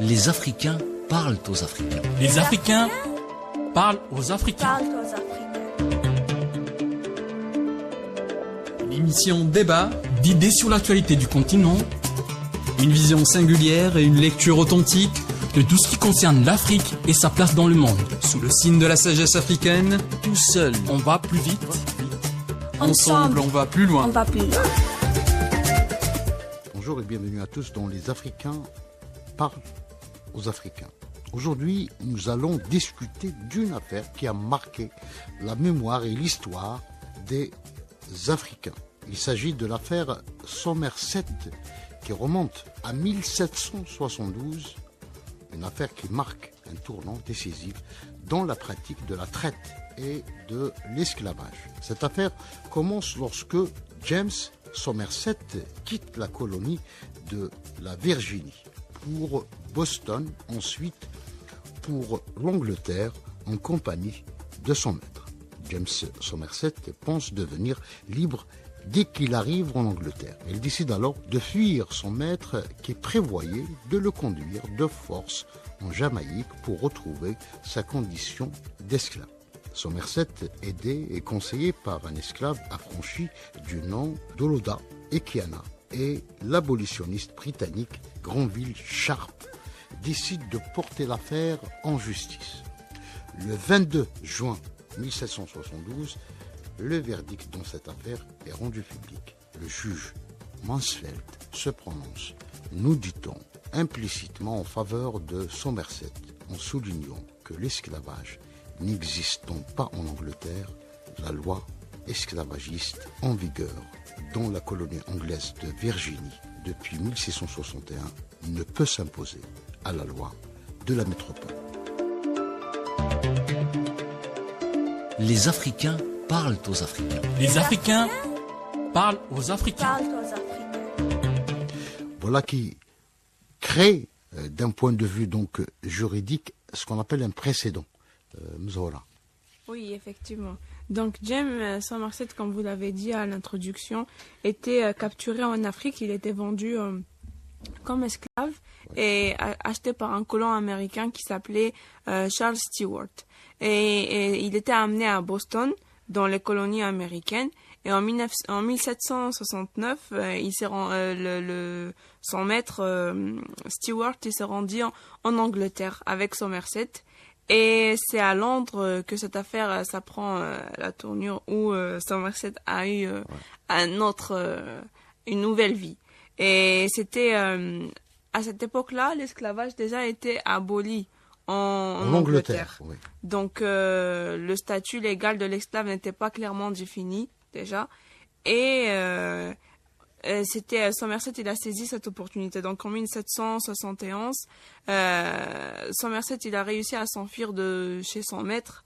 Les Africains parlent aux Africains. Les Africains parlent aux Africains. Une émission débat, d'idées sur l'actualité du continent, une vision singulière et une lecture authentique de tout ce qui concerne l'Afrique et sa place dans le monde. Sous le signe de la sagesse africaine, tout seul, on va plus vite. Ensemble, on va plus loin. Bonjour et bienvenue à tous dans Les Africains parlent aux Africains. Aujourd'hui, nous allons discuter d'une affaire qui a marqué la mémoire et l'histoire des Africains. Il s'agit de l'affaire Somerset qui remonte à 1772, une affaire qui marque un tournant décisif dans la pratique de la traite et de l'esclavage. Cette affaire commence lorsque James Somerset quitte la colonie de la Virginie pour Boston, ensuite pour l'Angleterre en compagnie de son maître. James Somerset pense devenir libre dès qu'il arrive en Angleterre. Il décide alors de fuir son maître qui prévoyait de le conduire de force en Jamaïque pour retrouver sa condition d'esclave. Somerset, aidé et conseillé par un esclave affranchi du nom d'Oloda Equiana, et l'abolitionniste britannique Granville Sharp décide de porter l'affaire en justice. Le 22 juin 1772, le verdict dans cette affaire est rendu public. Le juge Mansfeld se prononce, nous dit-on, implicitement en faveur de Somerset, en soulignant que l'esclavage n'existant pas en Angleterre, la loi esclavagiste en vigueur dans la colonie anglaise de Virginie depuis 1661 ne peut s'imposer à la loi de la métropole. Les Africains parlent aux Africains. Les Africains parlent aux Africains. Voilà qui crée, d'un point de vue donc juridique, ce qu'on appelle un précédent. Mzola. Oui, effectivement. Donc James Somerset, comme vous l'avez dit à l'introduction, était capturé en Afrique. Il était vendu comme esclave et acheté par un colon américain qui s'appelait Charles Stewart. Et il était amené à Boston, dans les colonies américaines. Et en 1769, son maître Stewart, il s'est rendu en Angleterre avec Somerset. Et c'est à Londres que cette affaire, ça prend la tournure où Somerset a eu une nouvelle vie. Et c'était à cette époque-là, l'esclavage déjà était aboli en Angleterre. Oui. Donc le statut légal de l'esclave n'était pas clairement défini déjà. Et Somerset, il a saisi cette opportunité. Donc en 1771, Somerset, il a réussi à s'enfuir de chez son maître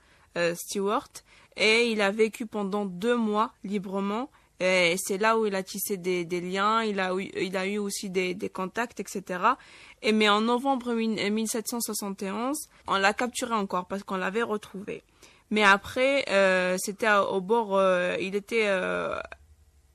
Stewart, et il a vécu pendant 2 mois librement. Et c'est là où il a tissé des liens, il a eu aussi des contacts, etc. Mais en novembre 1771, on l'a capturé encore parce qu'on l'avait retrouvé. Mais après, c'était au bord, il était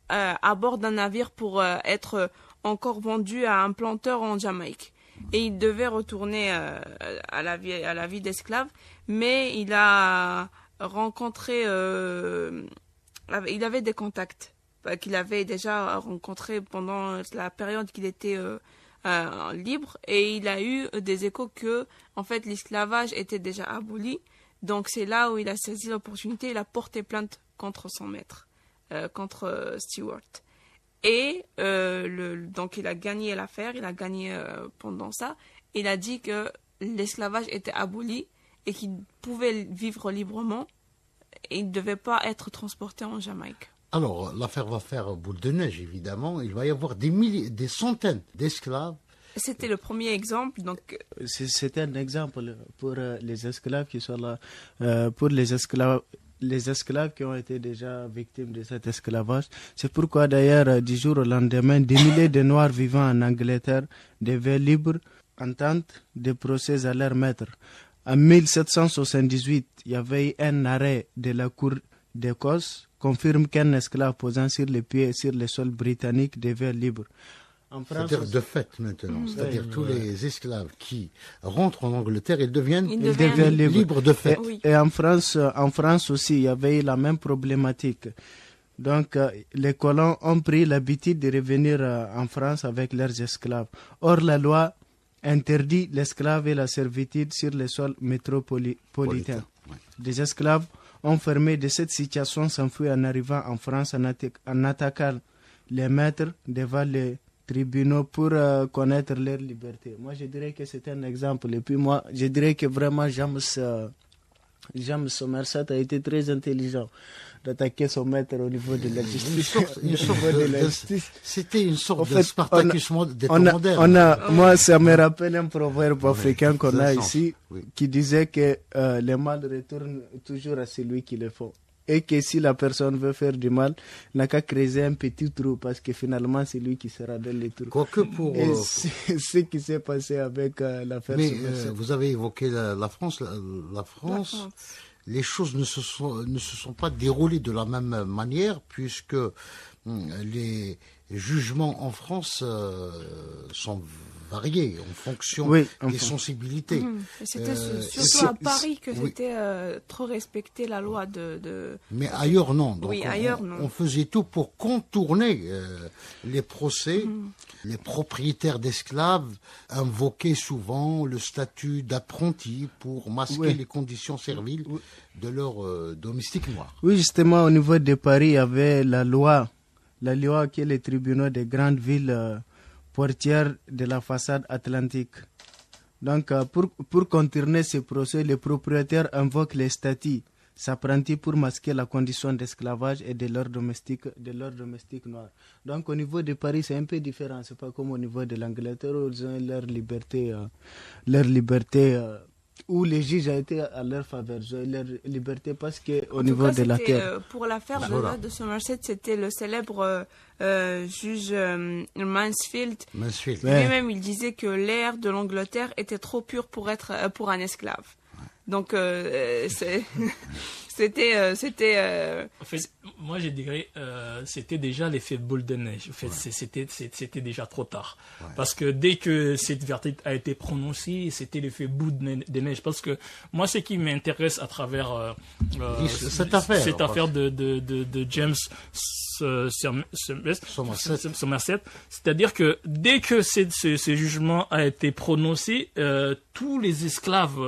à bord d'un navire pour être encore vendu à un planteur en Jamaïque. Et il devait retourner à la vie d'esclave, mais il a rencontré, il avait des contacts qu'il avait déjà rencontrés pendant la période qu'il était libre, et il a eu des échos que, en fait, l'esclavage était déjà aboli. Donc c'est là où il a saisi l'opportunité, il a porté plainte contre son maître. Contre Stewart. Et donc il a gagné l'affaire, il a gagné pendant ça. Il a dit que l'esclavage était aboli et qu'il pouvait vivre librement et il ne devait pas être transporté en Jamaïque. Alors, l'affaire va faire boule de neige, évidemment. Il va y avoir des centaines d'esclaves. C'était le premier exemple. Donc c'est un exemple pour les esclaves qui sont là, pour les esclaves qui ont été déjà victimes de cet esclavage. C'est pourquoi d'ailleurs, du jour au lendemain, des milliers de Noirs vivant en Angleterre devaient libres entendre des procès à leur maître. En 1778, il y avait un arrêt de la Cour d'Écosse confirme qu'un esclave posant sur les pieds sur le sol britannique devait être libre. En France, c'est-à-dire de fait maintenant, c'est-à-dire tous les esclaves qui rentrent en Angleterre, ils deviennent libres de fait. Et en France aussi, il y avait eu la même problématique. Donc, les colons ont pris l'habitude de revenir en France avec leurs esclaves. Or, la loi interdit l'esclave et la servitude sur les sols métropolitains. Des esclaves ont fermé de cette situation, s'enfuient en arrivant en France en attaquant les maîtres devant les tribunaux pour connaître leur liberté. Moi, je dirais que c'est un exemple. Et puis moi, je dirais que vraiment, James Somerset a été très intelligent d'attaquer son maître au niveau de la justice. C'était une sorte de Spartacus moderne. Moi, ça me rappelle un proverbe africain qu'on a ici, qui disait que le mal retourne toujours à celui qui le fait. Et que si la personne veut faire du mal, il n'a qu'à creuser un petit trou parce que finalement c'est lui qui sera dans le trou. Et c'est ce qui s'est passé avec l'affaire. Mais vous avez évoqué la France. La France, les choses ne se sont pas déroulées de la même manière puisque les jugements en France sont variés en fonction des sensibilités. C'était surtout à Paris que c'était trop respecter la loi de... Mais ailleurs non. Donc ailleurs non. On faisait tout pour contourner les procès. Les propriétaires d'esclaves invoquaient souvent le statut d'apprenti pour masquer les conditions serviles de leurs domestiques noirs. Oui, justement, au niveau de Paris, il y avait la loi qui est les tribunaux des grandes villes portières de la façade atlantique. Donc, pour contourner ces procès, les propriétaires invoquent les statuts s'apprentis pour masquer la condition d'esclavage et de leurs domestiques noirs. Donc, au niveau de Paris, c'est un peu différent. C'est pas comme au niveau de l'Angleterre où ils ont leur liberté, où les juges ont été à leur faveur, leur liberté parce que au niveau de la terre. Pour l'affaire de Somerset, c'était le célèbre juge Mansfield. Lui-même, il disait que l'air de l'Angleterre était trop pur pour être pour un esclave. Donc c'était En fait, moi je dirais c'était déjà l'effet boule de neige. En fait, c'était déjà trop tard. Parce que dès que cette verdict a été prononcée, c'était l'effet boule de neige. Parce que moi, ce qui m'intéresse à travers cette affaire de James Somerset, c'est-à-dire que dès que ce jugement a été prononcé, tous les esclaves,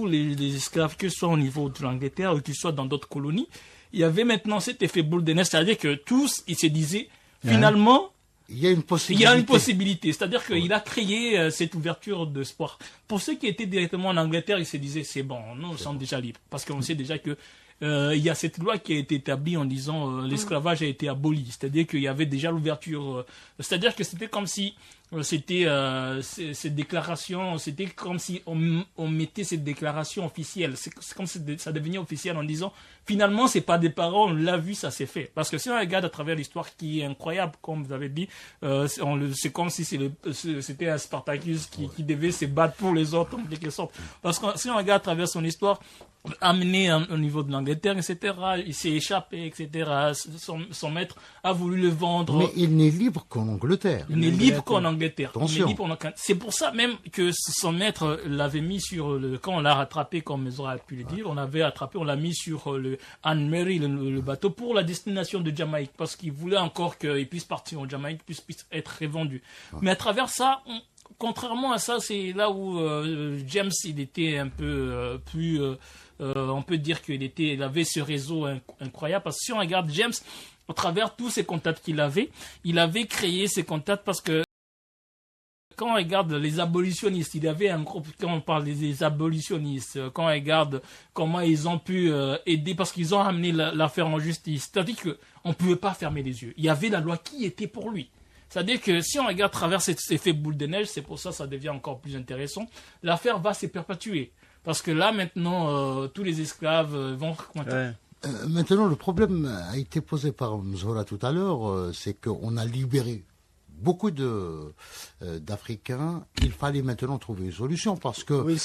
les esclaves, que ce soit au niveau de l'Angleterre ou que ce soit dans d'autres colonies, il y avait maintenant cet effet boule de neige, c'est-à-dire que tous, ils se disaient, finalement, il y a une possibilité. C'est-à-dire qu'il a créé cette ouverture de sport. Pour ceux qui étaient directement en Angleterre, ils se disaient, c'est bon, nous sommes déjà libres. Parce qu'on sait déjà que il y a cette loi qui a été établie en disant l'esclavage a été aboli. C'est-à-dire qu'il y avait déjà l'ouverture. C'est-à-dire que c'était comme si c'était cette déclaration, c'était comme si on mettait cette déclaration officielle. C'est comme si ça devenait officiel en disant finalement c'est pas des paroles, on l'a vu, ça s'est fait. Parce que si on regarde à travers l'histoire qui est incroyable, comme vous avez dit, c'est comme si c'était un Spartacus qui devait se battre pour les autres en quelque sorte. Parce que si on regarde à travers son histoire, amené au niveau de l'Angleterre, etc. Il s'est échappé, etc. Son maître a voulu le vendre. Mais il n'est libre qu'en Angleterre. Il n'est libre qu'en Angleterre. Attention. C'est pour ça même que son maître l'avait mis sur quand on l'a rattrapé, comme ils auraient pu le dire, on l'a mis sur le Anne-Marie, le bateau, pour la destination de Jamaïque, parce qu'il voulait encore qu'il puisse partir en Jamaïque, puisse être revendu. Mais à travers ça, contrairement à ça, c'est là où James, il était un peu plus... on peut dire qu'il avait ce réseau incroyable, parce que si on regarde James, au travers tous ces contacts qu'il avait, il avait créé ces contacts parce que quand on regarde les abolitionnistes, il y avait un groupe, quand on parle des abolitionnistes, quand on regarde comment ils ont pu aider, parce qu'ils ont amené l'affaire en justice, c'est-à-dire qu'on ne pouvait pas fermer les yeux. Il y avait la loi qui était pour lui. C'est-à-dire que si on regarde à travers cet effet boule de neige, c'est pour ça devient encore plus intéressant, l'affaire va se perpétuer. Parce que là, maintenant, tous les esclaves vont raconter. Maintenant, le problème a été posé par Mzola tout à l'heure, c'est qu'on a libéré beaucoup d'Africains. Il fallait maintenant trouver une solution parce que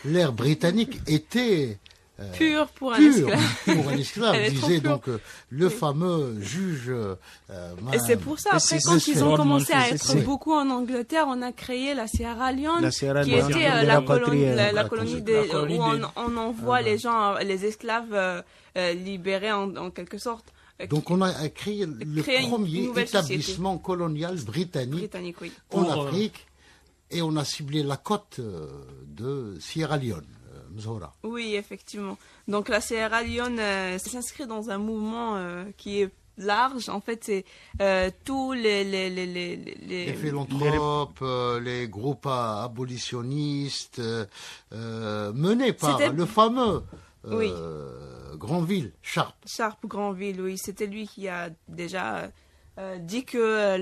l'ère britannique était Pure pour un pure esclave. pour un esclave, Elle est trop disait pure. donc le fameux juge. Et c'est pour ça, après, c'est- quand c'est- ils ont c'est- commencé à c'est- être c'est- beaucoup en Angleterre, on a créé la Sierra Leone, La Sierra qui Leone, était la la patrie, colonie, la la colonie colonie- où la colonie on envoie les gens, les esclaves libérés en quelque sorte. Donc on a créé le Créer une premier nouvelle établissement colonial britannique Britannique, oui. en Pour, Afrique et on a ciblé la côte de Sierra Leone, Mzora. Oui, effectivement. Donc la Sierra Leone s'inscrit dans un mouvement qui est large. En fait, c'est tous Les philanthropes, les groupes abolitionnistes menés par C'était- le fameux Oui. Granville, Sharp. Sharp Granville, oui, c'était lui qui a déjà dit que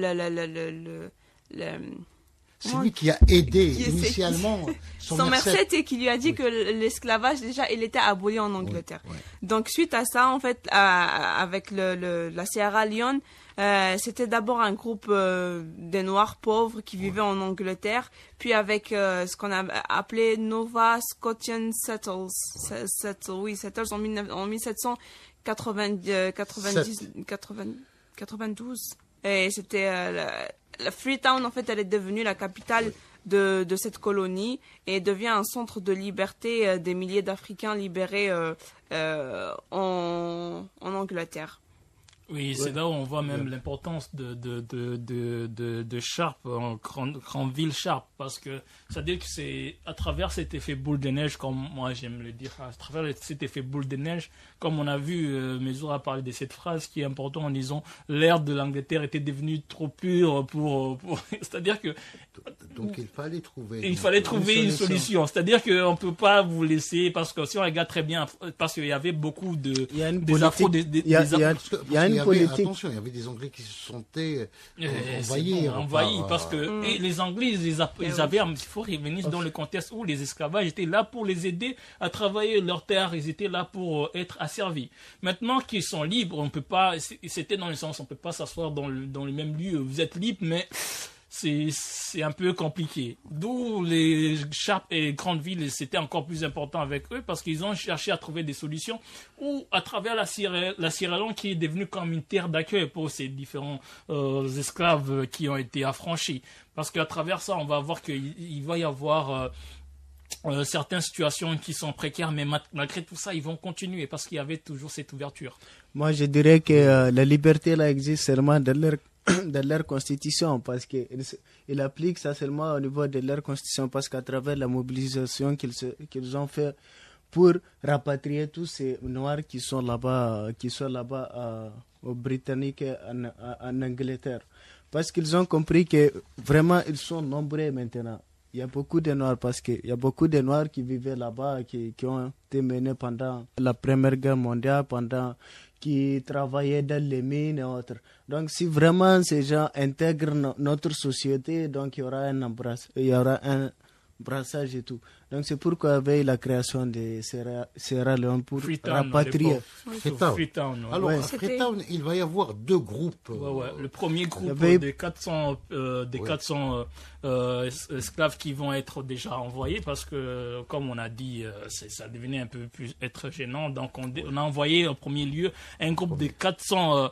C'est Comment- lui qui a aidé Qui- initialement son Merced et qui lui a dit que l'esclavage déjà il était aboli en Angleterre. Oui, oui. Donc suite à ça en fait avec la Sierra Leone c'était d'abord un groupe des Noirs pauvres qui vivaient en Angleterre, puis avec ce qu'on a appelé Nova Scotian Settles, Settles en 1792. Et c'était la Freetown, en fait, elle est devenue la capitale de cette colonie et devient un centre de liberté des milliers d'Africains libérés en Angleterre. Oui, c'est là où on voit même l'importance de Sharp, Granville Sharp, parce que c'est-à-dire que c'est à travers cet effet boule de neige, comme moi j'aime le dire, à travers cet effet boule de neige, comme on a vu, Messour a parlé de cette phrase qui est importante en disant l'air de l'Angleterre était devenu trop pur pour c'est-à-dire que Donc il fallait trouver. il fallait trouver une solution. C'est-à-dire qu'on ne peut pas vous laisser, parce que si on regarde très bien, parce qu'il y avait beaucoup de Il y a une des afro, politique. des Il y a Parce il y a qu'il une avait- politique. Attention, il y avait des Anglais qui se sentaient envahis, envahis. parce que et les Anglais, ils avaient, il faut revenir dans le contexte où les esclavages étaient là pour les aider à travailler leur terre, ils étaient là pour être asservis. Maintenant qu'ils sont libres, on peut pas, c'était dans le sens, on peut pas s'asseoir dans le même lieu. Vous êtes libre, mais c'est un peu compliqué. D'où les Sharp et Granville, c'était encore plus important avec eux parce qu'ils ont cherché à trouver des solutions ou à travers la Sierra Leone qui est devenue comme une terre d'accueil pour ces différents esclaves qui ont été affranchis. Parce qu'à travers ça, on va voir qu'il va y avoir certaines situations qui sont précaires, mais malgré tout ça, ils vont continuer parce qu'il y avait toujours cette ouverture. Moi, je dirais que la liberté là existe seulement dans leur constitution, parce qu'ils appliquent ça seulement au niveau de leur constitution, parce qu'à travers la mobilisation qu'ils ont fait pour rapatrier tous ces Noirs qui sont là-bas aux Britanniques en Angleterre, parce qu'ils ont compris que vraiment ils sont nombreux maintenant. Il y a beaucoup de Noirs parce qu'il y a beaucoup de Noirs qui vivaient là-bas, qui ont été menés pendant la Première Guerre mondiale, qui travaillaient dans les mines et autres. Donc, si vraiment ces gens intègrent notre société, donc il y aura un brassage et tout. Donc, c'est pourquoi il y avait la création de Sierra Leone pour rapatrier. Freetown. Alors, Ouais. à Freetown, il va y avoir deux groupes. Le premier groupe avait- des 400 esclaves qui vont être déjà envoyés parce que, comme on a dit, ça devenait un peu plus être gênant. Donc, on a envoyé en premier lieu un groupe de 400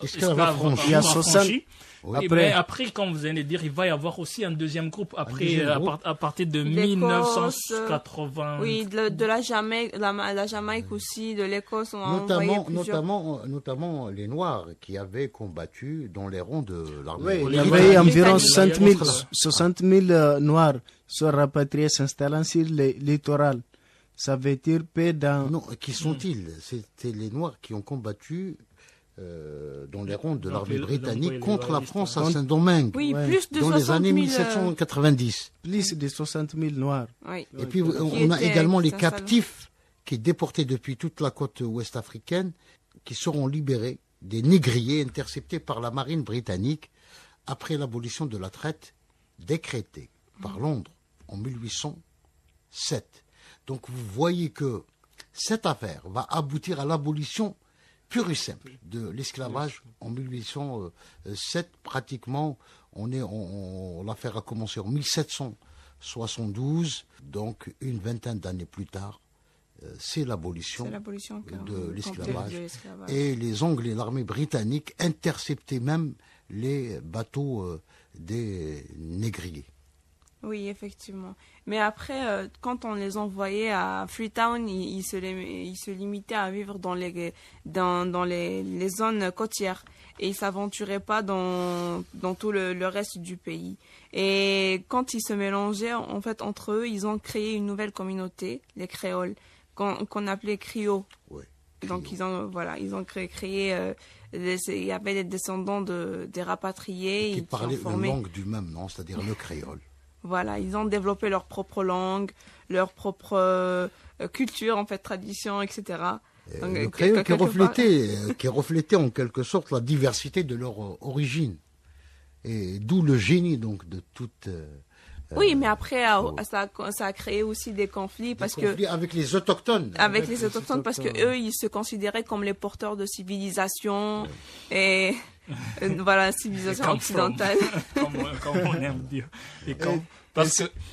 esclaves affranchis. Il y a affranchis. Oui. Mais après, comme vous allez dire, il va y avoir aussi un deuxième groupe après, deuxième groupe. à partir de L'Écosse, 1980. Oui, de la Jamaïque, la Jamaïque aussi, de l'Écosse, on a envoyé plusieurs. Notamment les Noirs qui avaient combattu dans les rangs de l'armée. Oui, il y britannique. avait environ Britannique. 60 000 Noirs sont rapatriés, s'installant sur le littoral. Ça veut dire paix dans... Non, qui sont-ils? C'était les Noirs qui ont combattu dans les rangs de l'armée britannique contre la France à Saint-Domingue Oui, Ouais. plus de dans 60 les 000. années 1790. Plus de 60 000 Noirs. Oui. Et puis Qui on a étaient- également qui les s'installent. captifs qui déportés depuis toute la côte ouest africaine, qui seront libérés, des négriers interceptés par la marine britannique après l'abolition de la traite décrétée par Londres en 1807. Donc vous voyez que cette affaire va aboutir à l'abolition pure et simple de l'esclavage en 1807. Pratiquement, l'affaire a commencé en 1772, donc une vingtaine d'années plus tard, c'est l'abolition de l'esclavage. l'esclavage. Et les Anglais, l'armée britannique, interceptaient même les bateaux des négriers. Oui, effectivement. Mais après, quand on les envoyait à Freetown, ils se limitaient à vivre dans les zones côtières. Et ils s'aventuraient pas dans tout le reste du pays. Et quand ils se mélangeaient, en fait, entre eux, ils ont créé une nouvelle communauté, les créoles, qu'on appelait Creoles. Ouais, Donc ils ont créé il y avait des descendants des rapatriés qui ont parlaient formé. une langue du même nom, c'est-à-dire le créole. Voilà, ils ont développé leur propre langue, leur propre culture, en fait, tradition, etc. Donc, Le créole qui reflétait en quelque sorte la diversité de leur origine. Et d'où le génie donc de toute... oui, mais après, ça a créé aussi des conflits avec les autochtones. Avec les autochtones, parce que eux, ils se considéraient comme les porteurs de civilisation et voilà, civilisation occidentale. comme on aime dire.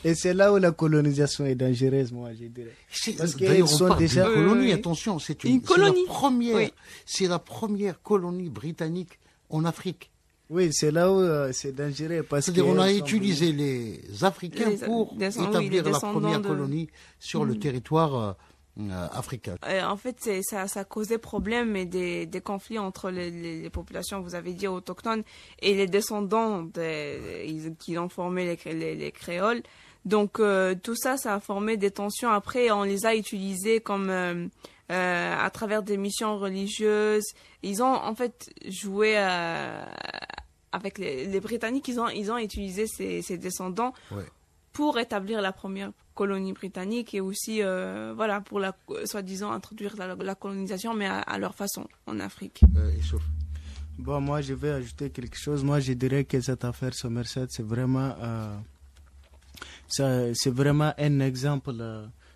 Et c'est là où la colonisation est dangereuse, moi, je dirais. Parce D'ailleurs, on parle déjà d'une colonie, Oui. attention, Une colonie. Oui. C'est la première colonie britannique en Afrique. Oui, c'est là où c'est dangereux. C'est-à-dire on a utilisé les Africains pour les établir la descendants première de- colonie sur le territoire africain. En fait, ça causait problème et des conflits entre les populations, vous avez dit autochtones, et les descendants qui ont formé les créoles. Donc tout ça, ça a formé des tensions. Après, on les a utilisés comme à travers des missions religieuses. Ils ont en fait joué avec les Britanniques. Ils ont utilisé ces descendants Ouais. pour établir la première colonie britannique et aussi voilà, pour soi-disant introduire la colonisation, mais à leur façon en Afrique. Issouf. Bon, moi, je vais ajouter quelque chose. Moi, je dirais que cette affaire Somerset, c'est vraiment un exemple.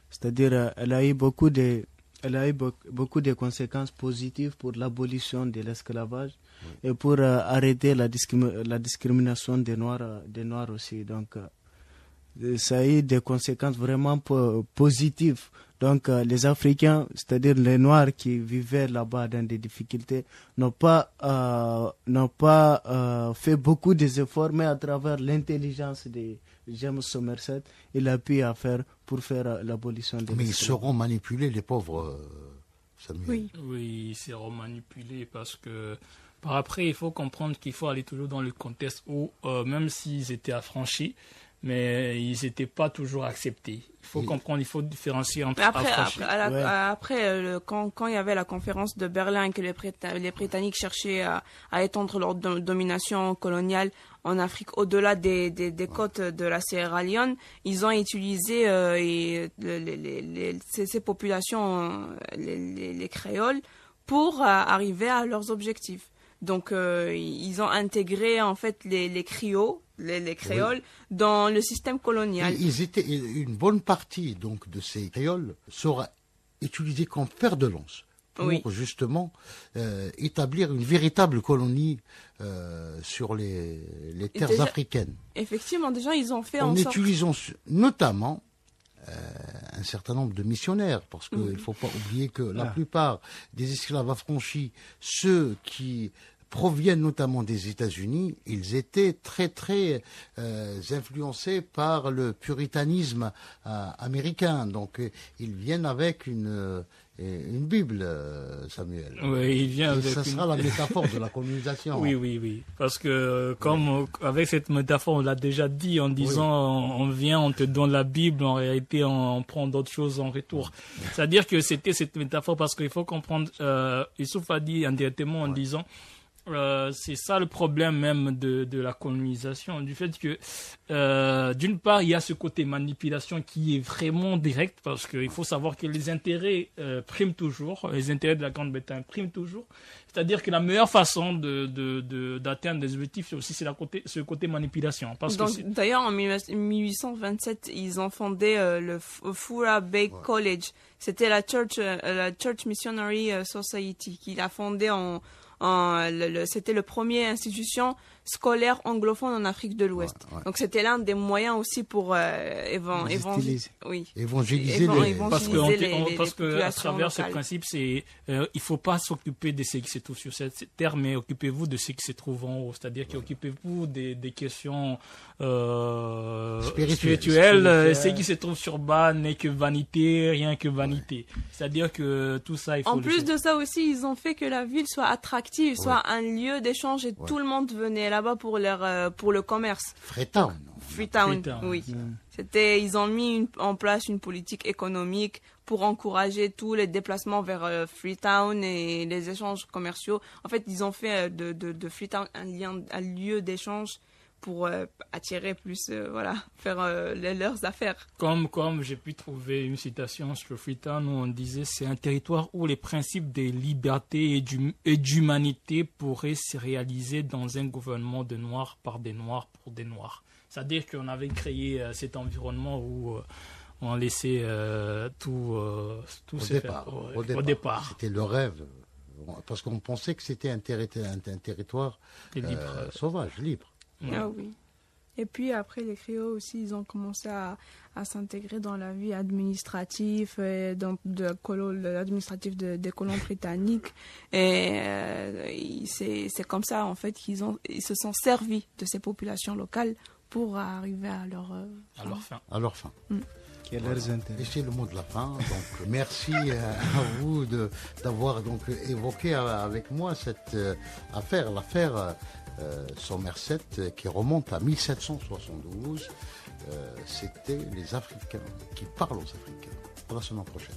C'est-à-dire, elle a eu beaucoup de conséquences positives pour l'abolition de l'esclavage et pour arrêter la discrimination des Noirs aussi. Donc, ça a eu des conséquences vraiment positives. Donc, les Africains, c'est-à-dire les Noirs qui vivaient là-bas dans des difficultés, n'ont pas fait beaucoup d'efforts, mais à travers l'intelligence de James Somerset, il a pu faire pour faire l'abolition de l'esclavage. Mais ils seront manipulés, les pauvres, Samuel. Oui. Oui, ils seront manipulés parce que par après, il faut comprendre qu'il faut aller toujours dans le contexte où, même s'ils étaient affranchis, mais ils n'étaient pas toujours acceptés. Il faut comprendre, il faut différencier entre affranchis. Après, quand il y avait la conférence de Berlin et que les Britanniques cherchaient à étendre leur domination coloniale en Afrique au-delà des côtes de la Sierra Leone, ils ont utilisé ces populations, les créoles, pour arriver à leurs objectifs. Donc, ils ont intégré en fait les créoles, les créoles, dans le système colonial. Une bonne partie donc de ces créoles sera utilisée comme fer de lance pour justement établir une véritable colonie sur les terres africaines. Effectivement, déjà ils ont fait en en sorte... utilisant notamment un certain nombre de missionnaires, parce qu'il ne faut pas oublier que la plupart des esclaves affranchis, ceux qui proviennent notamment des États-Unis, ils étaient très très influencés par le puritanisme américain. Donc ils viennent avec une Bible, Samuel. Oui, il vient avec ça sera la métaphore de la colonisation. Oui. Parce que comme avec cette métaphore, on l'a déjà dit en disant on vient, on te donne la Bible, en réalité on prend d'autres choses en retour. C'est-à-dire que c'était cette métaphore parce qu'il faut comprendre, Issouf a dit indirectement en disant c'est ça le problème même de la colonisation, du fait que d'une part il y a ce côté manipulation qui est vraiment direct, parce qu'il faut savoir que les intérêts priment toujours, les intérêts de la Grande-Bretagne priment toujours, c'est-à-dire que la meilleure façon d'atteindre des objectifs c'est aussi ce côté manipulation. D'ailleurs en 1827 ils ont fondé le Fura Bay College, c'était la Church Missionary Society qu'il a fondé en c'était le premier institution scolaire anglophone en Afrique de l'Ouest. Ouais. Donc c'était l'un des moyens aussi pour évangéliser parce que à travers ce locales. principe, il faut pas s'occuper de ce qui se trouve sur cette terre, mais occupez-vous de ce qui se trouve en haut. C'est-à-dire qu'occupez-vous des questions spirituelles. Ce qui se trouve sur bas n'est que vanité, rien que vanité. C'est-à-dire que tout ça, il faut. En plus de ça aussi, ils ont fait que la ville soit attractive, soit un lieu d'échange et tout le monde venait là-bas pour le commerce. Freetown. Freetown, oui. Ils ont mis en place une politique économique pour encourager tous les déplacements vers Freetown et les échanges commerciaux. En fait, ils ont fait de Freetown un lieu d'échange pour attirer plus, faire leurs affaires. Comme j'ai pu trouver une citation sur Freetown où on disait c'est un territoire où les principes de liberté et d'humanité pourraient se réaliser dans un gouvernement de noirs par des noirs pour des noirs. C'est-à-dire qu'on avait créé cet environnement où on laissait tout se faire au départ. C'était le rêve, parce qu'on pensait que c'était un territoire sauvage, libre. Ah oui. Et puis après, les créoles aussi, ils ont commencé à s'intégrer dans la vie administrative, des colons britanniques. Et c'est comme ça, en fait, ils se sont servis de ces populations locales pour arriver à leur fin. Et c'est le mot de la fin. Donc, merci à vous d'avoir évoqué avec moi cette affaire, l'affaire Somerset, qui remonte à 1772. C'était les Africains qui parlent aux Africains. À la semaine prochaine.